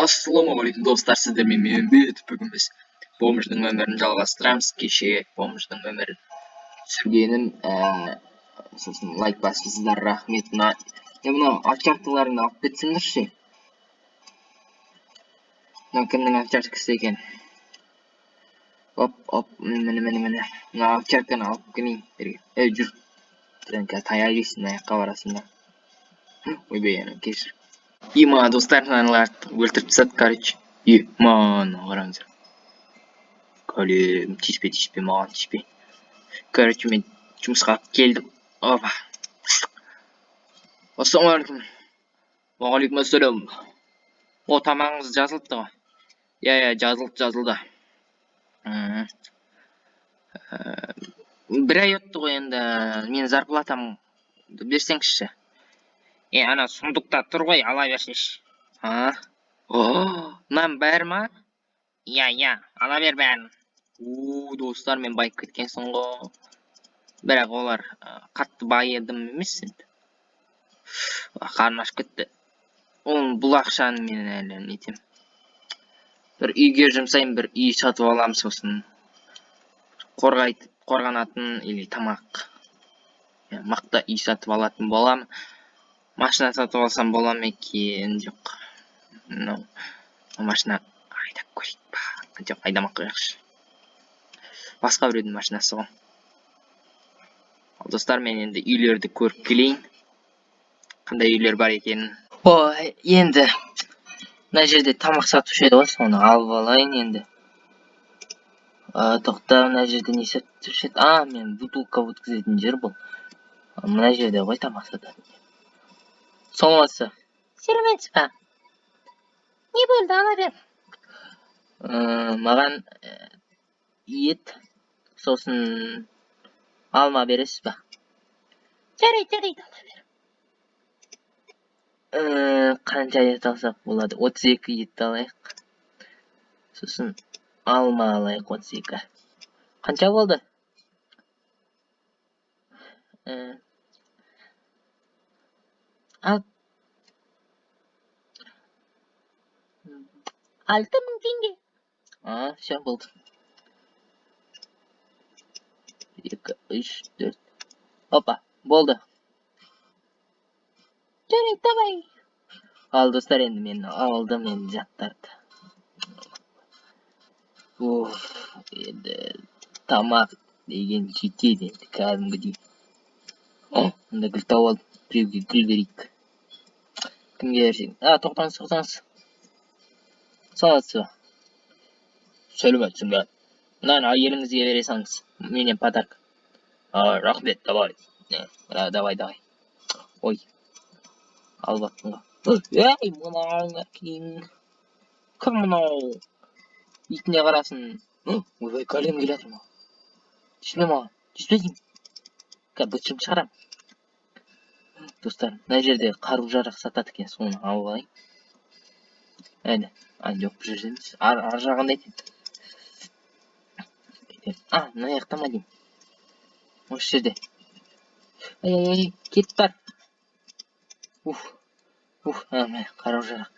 Ассалаумағалейкум достар, сіздермен мен бүгін біз бомждың өмірін жалғастырамыз. Кеше бомждың өмірін түсіргенім, сосын лайк басыңыздар, рахмет. Мына овчаркаларыңды алып кетсеңдерші. Мына кімнің овчаркасы екен? Оп, міне. Мына овчарканы алып келейін. Жүр. Сен қазір таяқ жейсің, аяққа барасың да. Ойбай, кешір. Има, достар, мыналарды өлтіріп тастады, короче. Мана қараңыздар. Кәлем, тиіспе, маған тиіспе. Короче, мен жұмысқа келдім. Опа. Ассалаумағалейкум. Уағалейкум ассалам. О, тамағыңыз жазылыпты ғой. Иә, жазылды. Бір ай өтті ғой енді. Мен зарплатамды берсеңізші. Ана сундукта тұр ғой, ала берсеңші. Мынаның бәрі ма? Иә, ала бер бәрін. Достар, мен байып кеткенсің ғой. Бірақ олар қатты байыдым емес енді. Қарным ашып кетті. Бұл ақшаны мен әлі нетем. Бір үйге жұмсайын, бір үй сатып алам, сосын қорғанатын или тамақ. Мақта үй сатып алатын болам. Машина сатып алсам болам екен, жоқ. Машина айдап көрейік па? Жоқ, айдамақ қояқшы. Басқа біреудің машинасы ғой. Достар, мен енді үйлерді көріп келейін. Қандай үйлер бар екенін. Енді мына жерде тамақ сатушы еді ғой, соны алып алайын енді. Тоқта, мына жерде не сатушы еді? Мен бутылка өткізетін жер бұл. Мына жерде ғой тамақ сататын. Саламатсыз. Сәлеметсіз ба? Не болды, ала бер? Маған ет, сосын алма бересіз ба? Жарайды, ала бер. Қанша ет алсақ болады? 32 ет алайық. Сосын алма алайық 32. Қанша болды? 6000 теңге. Все болды. 2, 3, 4. Опа, болды. Жарайды, давай. Ал достар, енді мен алдым енді заттарды. Енді тамақ деген жетеді енді кәдімгідей. Мұнда гүл тауып алдым. Біреуге гүл берейік. Кімге берсең? Тоқтаңыз. Саламатсыз ба? Сәлеметсің бе? Мынаны әйеліңізге бере салыңыз. Менен подарка. Рахмет, давай. Давай. Ой. Алып аттың ғой. Мынау әкең. Кім мынау? Итіне қарасын. Ойбай, кәлем келатыр ма? Тиіспе маған. Тиіспесің. Бытшым шығарам. Достар, мына жерде қару жарақ сатады екен, соны алып алайын. Әне, жоқ, бұл жерде емес. Ар жағында екен. Мына жақта ма деймін. Осы жерде. Кет бар. Қару жарақ.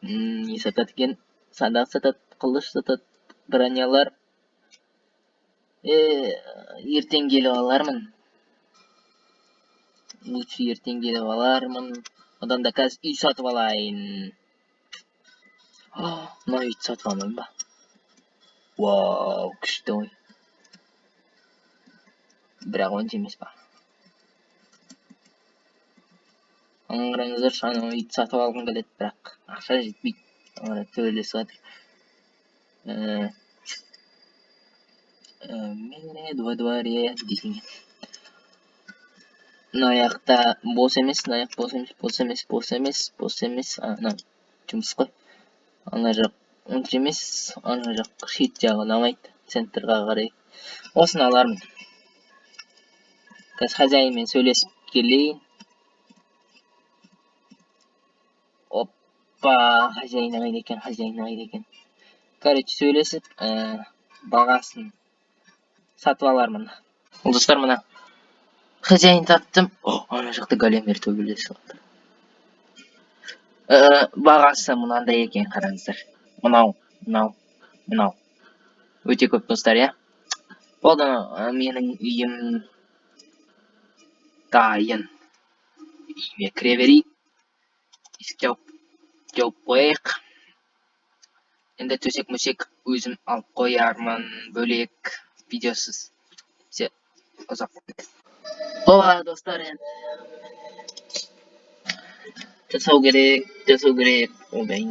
Не сатады екен? Садақ сатады, қылыш сатады, бронялар. Ертең келіп алармын. Лучше ертең келіп алармын. Одан да қазір үй сатып алайын. Мына үйді сатып алмайын ба? Вау, күшті ғой. Бірақ онша емес па? Қараңыздар, анау үйді сатып алғым келеді, бірақ ақша жетпейді. Төбелесіп жатыр. Во дворе дейсің. Мына аяқта бос емес, жұмыс қой. Ана жақ онша емес, ана жақ шет жағы ұнамайды, центрға қарай. Осыны алармын. Қазір хозяинмен сөйлесіп келейін. Опа, хозяины қайда екен. Короче, сөйлесіп, бағасын сатып алармын. Достар, мына Хозяин таптым. Ана жақта големдер төбелесіп жатыр. Бағасы мынандай екен, қараңыздар. Мынау. Өте көп достар, иә. Болды, менің үйім дайын. Үйіме кіре берейік. Есікті жауып қояйық. Енді төсек-мүсек өзім алып қоярмын, бөлек видеосыз. Ұзақ. Ола, достар, енді жасау керек. Одай,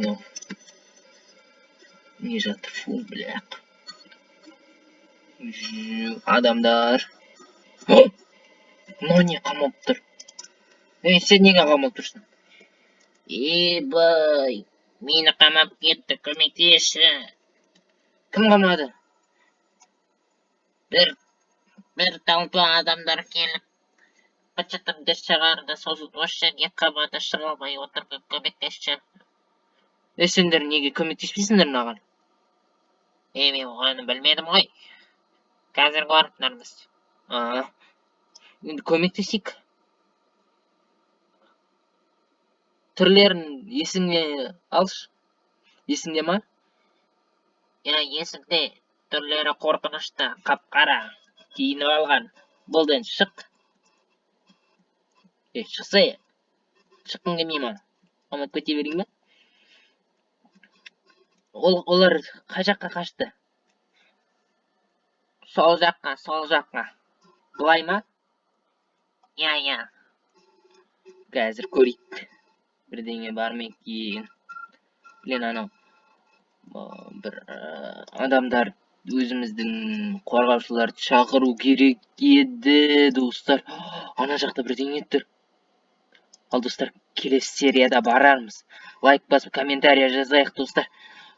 не жатыр, фу, бляқ. Адамдар. Мынау не қамалып тұр? Сен неге қамалып тұрсың? Бай, мені қамап кетті, көмектесші. Кім қамады? Бір толпа адамдар келіп, быт-шытымды шығарды, сосын осы жерге қамады, шыға алмай отырмын, көмектесші. Сендер неге көмектеспейсіңдер маған? Мен оны білмедім ғой. Қазір барыптармыз. Енді көмектесейік. Түрлерін есіңе алшы. Есіңде ма? Есімде. Түрлері қорқынышты, қап-қара, киініп алған. Болден шық. Шықса е. Шыққың келмей ма? Қамап кете берейін бе? Олар қай жаққа қашты? Сол жаққа. Бұлай ма? Иә. Қазір көрейік. Бірдеңе бар ма екен? Білен анау. Бір адамдар өзіміздің қорғаушыларды шақыру керек еді, достар. Ана жақта бірдеңе тұр. Ал достар, келесі серияда барармыз. Лайк басып, комментария жазайық, достар.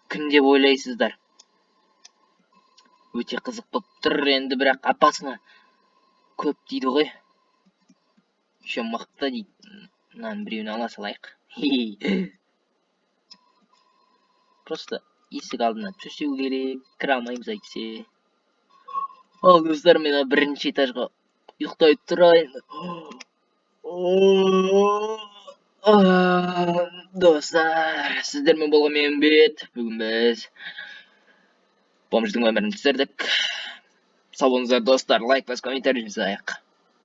Кім деп ойлайсыздар? Өте қызық болып тұр, енді бірақ апасына көп дейді ғой. Еще мықты дейді. Мынаны біреуін ала салайық. Просто есік алдына түсу керек. Кіре алмаймыз әйтсе. Ал достар, мен бірінші этажға ұйықтай тұрайын. Достар, сіздермен болған мен бет. Бүгін біз бомждың өмірін түсірдік. Сау болыңыздар достар, лайк бас комментарий жазайық.